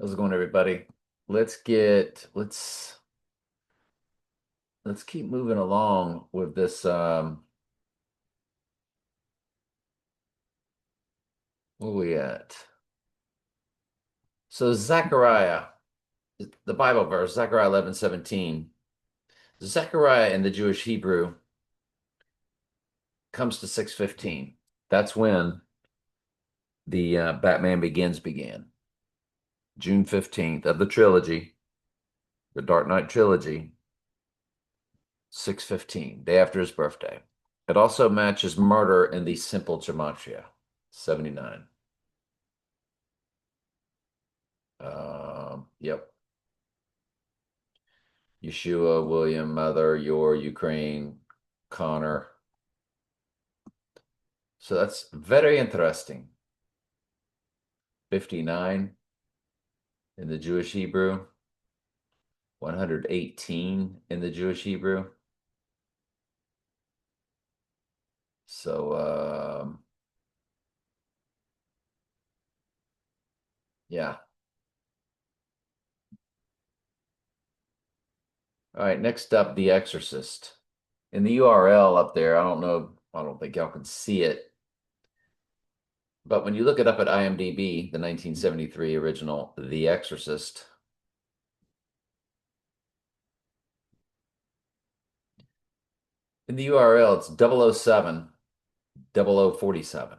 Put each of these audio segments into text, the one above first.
How's it going, everybody? Let's keep moving along with this. Where we at? So Zechariah, the Bible verse, Zechariah 11:17. Zechariah in the Jewish Hebrew comes to 6:15. That's when the Batman Begins began. June 15th of the trilogy, the Dark Knight trilogy, 6:15, day after his birthday. It also matches murder in the simple gematria, 79. Yep. Yeshua, William, Mother, Your, Ukraine, Connor. So that's very interesting. 59 in the Jewish Hebrew, 118 in the Jewish Hebrew. So, yeah. All right, next up, The Exorcist. In the URL up there, I don't know, I don't think y'all can see it, but when you look it up at IMDb, the 1973 original The Exorcist, in the URL, it's 007 0047.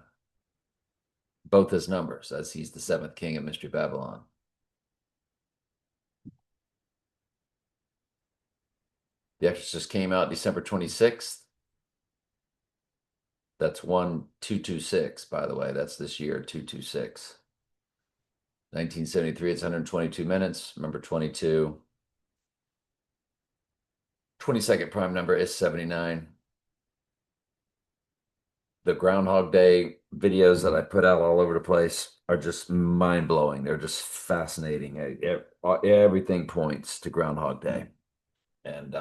Both his numbers, as he's the seventh king of Mystery Babylon. The Exorcist came out December 26th. That's 1226, by the way. That's this year, 226. 1973, it's 122 minutes. Remember 22. 22nd prime number is 79. The Groundhog Day videos that I put out all over the place are just mind-blowing. They're just fascinating. Everything points to Groundhog Day. And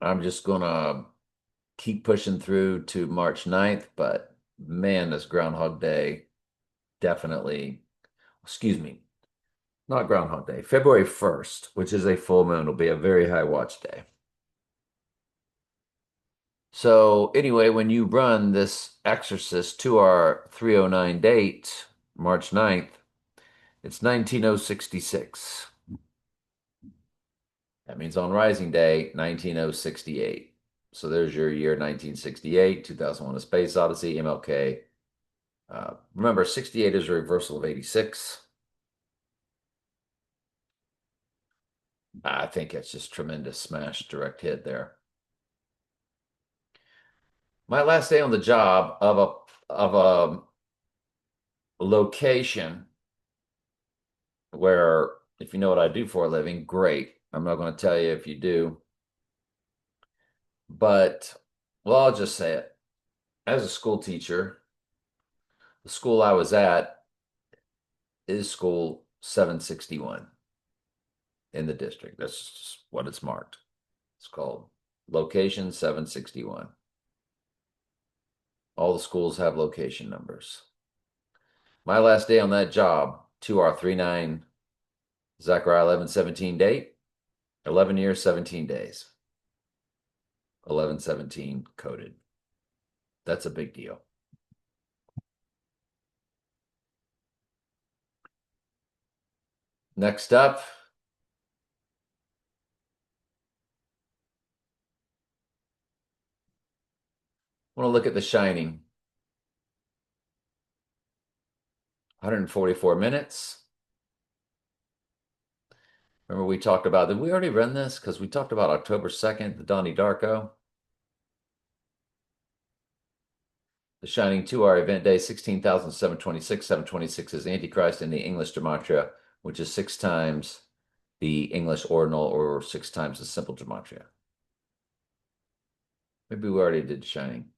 I'm just gonna keep pushing through to March 9th, but man, this Groundhog Day definitely, excuse me, not Groundhog Day, February 1st, which is a full moon, will be a very high watch day. So anyway, when you run this Exorcist to our 309 date, March 9th, it's 19066. That means on Rising Day, 19068. So there's your year 1968, 2001: A Space Odyssey, MLK. Remember, 68 is a reversal of 86. I think it's just tremendous smash direct hit there. My last day on the job of a location where, if you know what I do for a living, great. I'm not going to tell you if you do, but well, I'll just say it. As a school teacher, the school I was at is school 761 in the district. That's just what it's marked. It's called location 761. All the schools have location numbers. My last day on that job, 2R39, Zechariah 11:17 date, 11 years, 17 days. 11:17 coded. That's a big deal. Next up, I want to look at The Shining. 144 minutes. Remember we talked about, did we already run this? Because we talked about October 2nd, the Donnie Darko. The Shining 2-hour event day, 16,726. 726 is Antichrist in the English gematria, which is 6 times the English ordinal or 6 times the simple gematria. Maybe we already did Shining.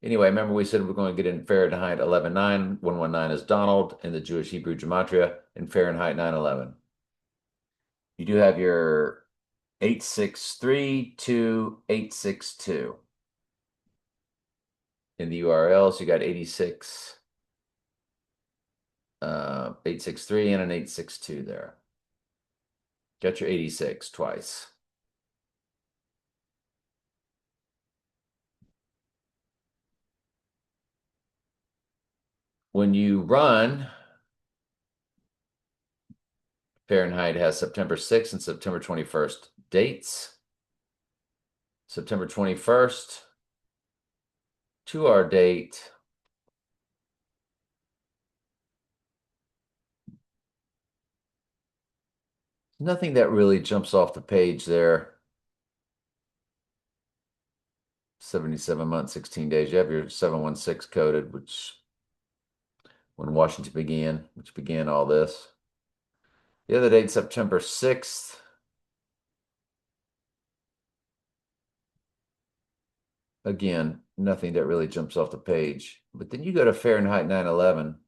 Anyway, remember we said we're going to get in Fahrenheit 11.9. 119 is Donald in the Jewish Hebrew gematria, and Fahrenheit 911. You do have your 8632862 in the URL. So you got 86 863 and an 862 there. Got your 86 twice. When you run, Fahrenheit has September 6th and September 21st dates. September 21st to our date. Nothing that really jumps off the page there. 77 months, 16 days. You have your 716 coded, which when Washington began, which began all this. The other date, September 6th. Again, nothing that really jumps off the page. But then you go to Fahrenheit 9/11,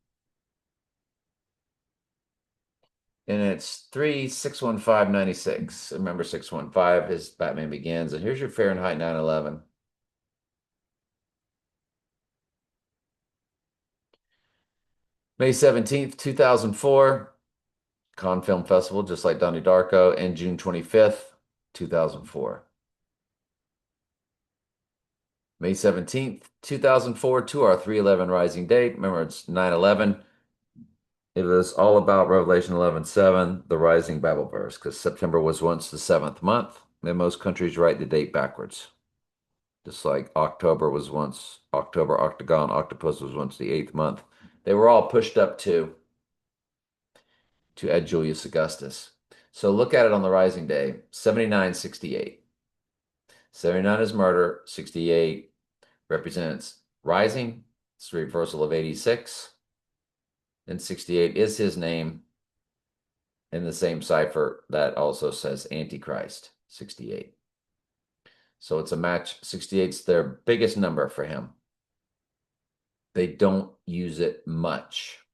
and it's 3/6/15/96. Remember 615 is Batman Begins, and here's your Fahrenheit 9/11. May 17th, 2004, Cannes Film Festival, just like Donnie Darko, and June 25th, 2004. May 17th, 2004, to our 3/11 rising date. Remember, it's 9/11. It was all about Revelation 11:7, the rising Bible verse, because September was once the 7th month, and most countries write the date backwards. Just like October was once October, Octagon, Octopus was once the 8th month. They were all pushed up to add Julius Augustus. So look at it on the rising day, 7968. 79 is murder, 68 represents rising. It's the reversal of 86. And 68 is his name in the same cipher that also says Antichrist, 68. So it's a match. 68's their biggest number for him. They don't use it much.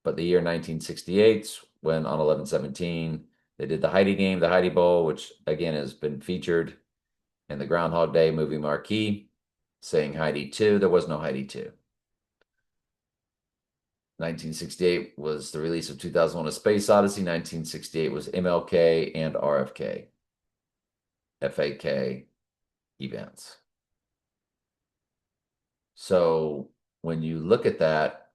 But the year 1968, when on 11/17, they did the Heidi game, the Heidi Bowl, which again has been featured in the Groundhog Day movie marquee, saying Heidi 2. There was no Heidi 2. 1968 was the release of 2001: A Space Odyssey. 1968 was MLK and RFK, FAK events. So when you look at that,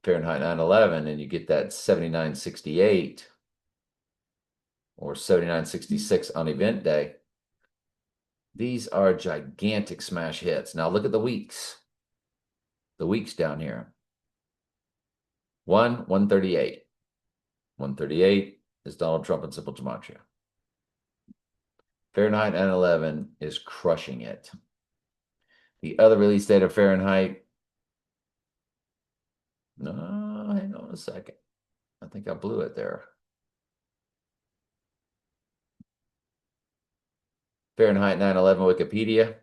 Fahrenheit 9/11, and you get that 7968 or 7966 on event day, these are gigantic smash hits. Now look at the weeks. The weeks down here. 138. 138 is Donald Trump and Simple Gematria. Fahrenheit 9/11 is crushing it. The other release date of Fahrenheit. No, hang on a second. I think I blew it there. Fahrenheit 9/11 Wikipedia.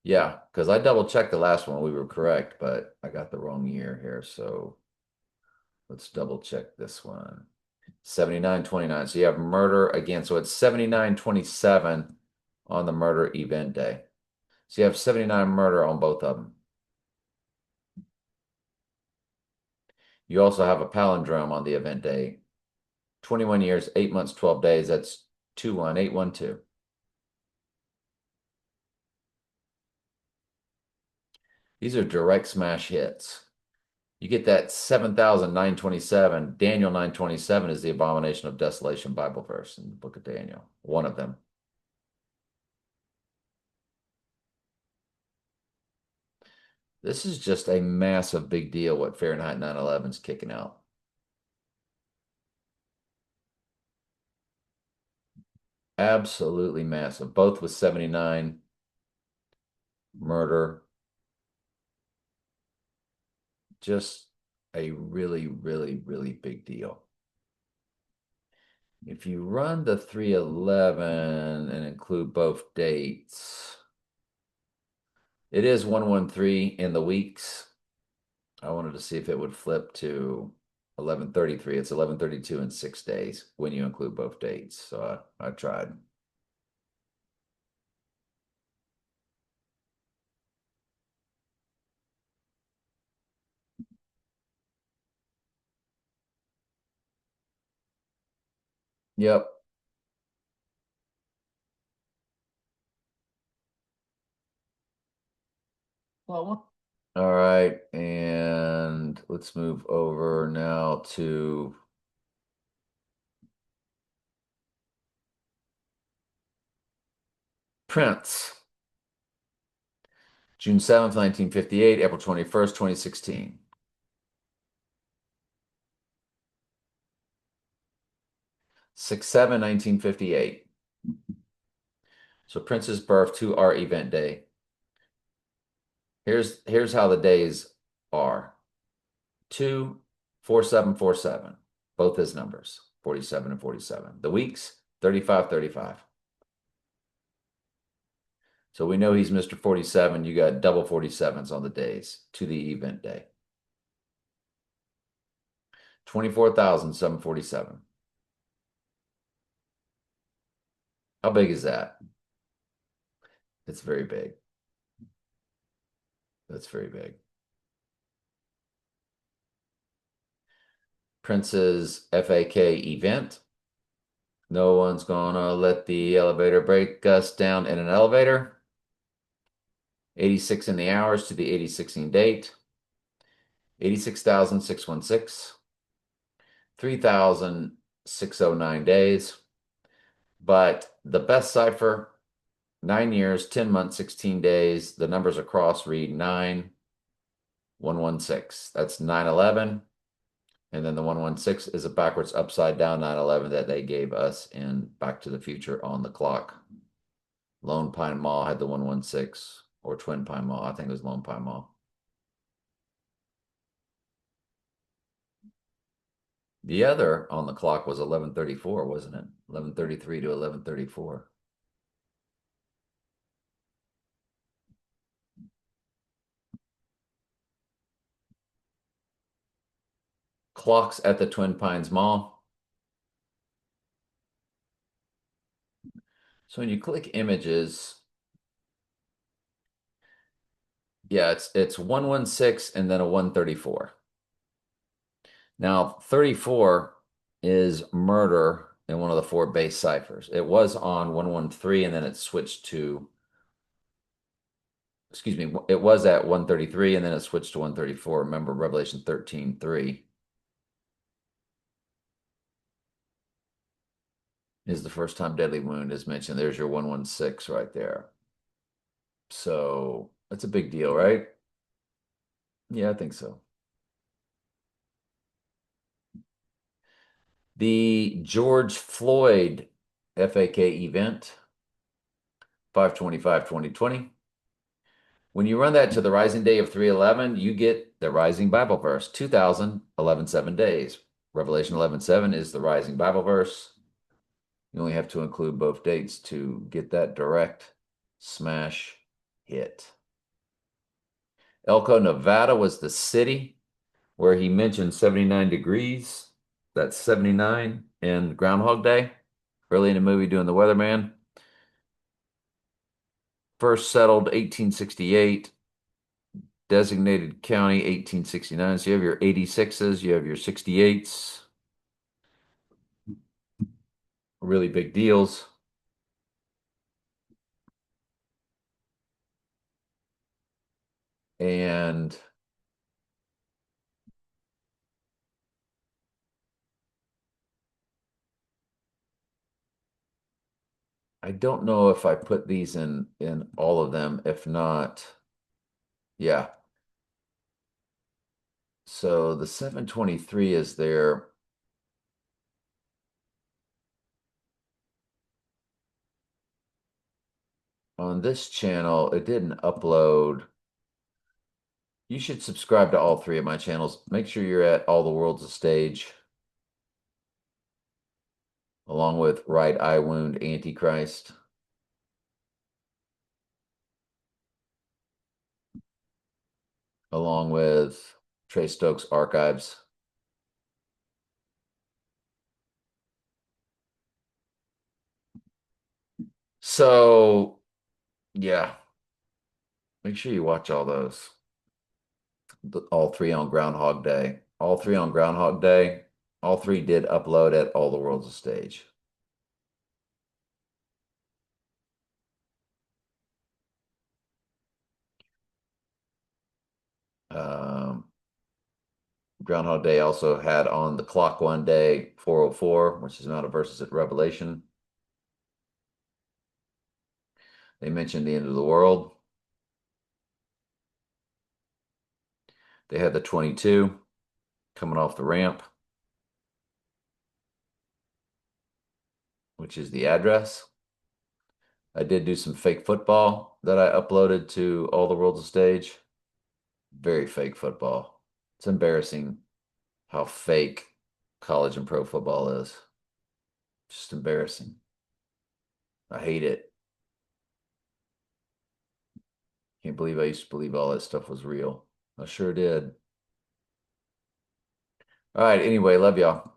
Yeah, because I double checked the last one. We were correct, but I got the wrong year here. So let's double check this one. 79/29. So you have murder again. So it's 79/27 on the murder event day. So you have 79 murder on both of them. You also have a palindrome on the event day. 21 years, 8 months, 12 days. That's 21812. These are direct smash hits. You get that 7,927. Daniel 927 is the abomination of desolation Bible verse in the book of Daniel. One of them. This is just a massive big deal what Fahrenheit 9/11 is kicking out. Absolutely massive. Both with 79 murder. Just a really, really, really big deal. If you run the 3/11 and include both dates, it is 113 in the weeks. I wanted to see if it would flip to 1133. It's 1132 in 6 days when you include both dates. So I tried. Yep. Well, all right, and let's move over now to Prince. June 7th, 1958, April 21st, 2016. 6/7, 1958. So Prince's birth to our event day. Here's how the days are. 2/4/7/4/7. Both his numbers, 47 and 47. The weeks, 35/35. So we know he's Mr. 47. You got double 47s on the days to the event day. 24,747. How big is that? It's very big. That's very big. Prince's FAK event. No one's gonna let the elevator break us down in an elevator. 86 in the hours to the 8016 date. 86,616. 3,609 days. But the best cipher, 9 years, 10 months, 16 days. The numbers across read 9116. That's 9/11. And then the 116 is a backwards upside down 9/11 that they gave us in Back to the Future on the clock. Lone Pine Mall had the 116, or Twin Pine Mall. I think it was Lone Pine Mall. The other on the clock was 11:34, wasn't it? 11:33 to 11:34. Clocks at the Twin Pines Mall. So when you click images, yeah, it's 116 and then a 134. Now, 34 is murder in one of the four base ciphers. It was on 113 and then it switched to, excuse me, it was at 133 and then it switched to 134. Remember Revelation 13:3 is the first time deadly wound is mentioned. There's your 116 right there. So that's a big deal, right? Yeah, I think so. The George Floyd FAK event, 5/25/2020. When you run that to the rising day of 3/11, you get the rising Bible verse, 2011 7 days. Revelation 11:7 is the rising Bible verse. You only have to include both dates to get that direct smash hit. Elko, Nevada was the city where he mentioned 79 degrees. That's 79 in Groundhog Day, early in the movie doing the weatherman. First settled 1868, designated county 1869. So you have your 86s, you have your 68s, really big deals. And I don't know if I put these in all of them. If not, yeah. So the 723 is there. On this channel, it didn't upload. You should subscribe to all three of my channels. Make sure you're at All the World's a Stage, along with Right Eye Wound Antichrist. Along with Trey Stokes Archives. So, yeah, make sure you watch all those. All three on Groundhog Day. All three on Groundhog Day. All three did upload at All the World's a Stage. Groundhog Day also had on the clock one day 404, which is not a versus at Revelation. They mentioned the end of the world. They had the 22 coming off the ramp, which is the address. I did do some fake football that I uploaded to All the World's a Stage. Very fake football. It's embarrassing how fake college and pro football is. Just embarrassing. I hate it. Can't believe I used to believe all that stuff was real. I sure did. All right. Anyway, love y'all.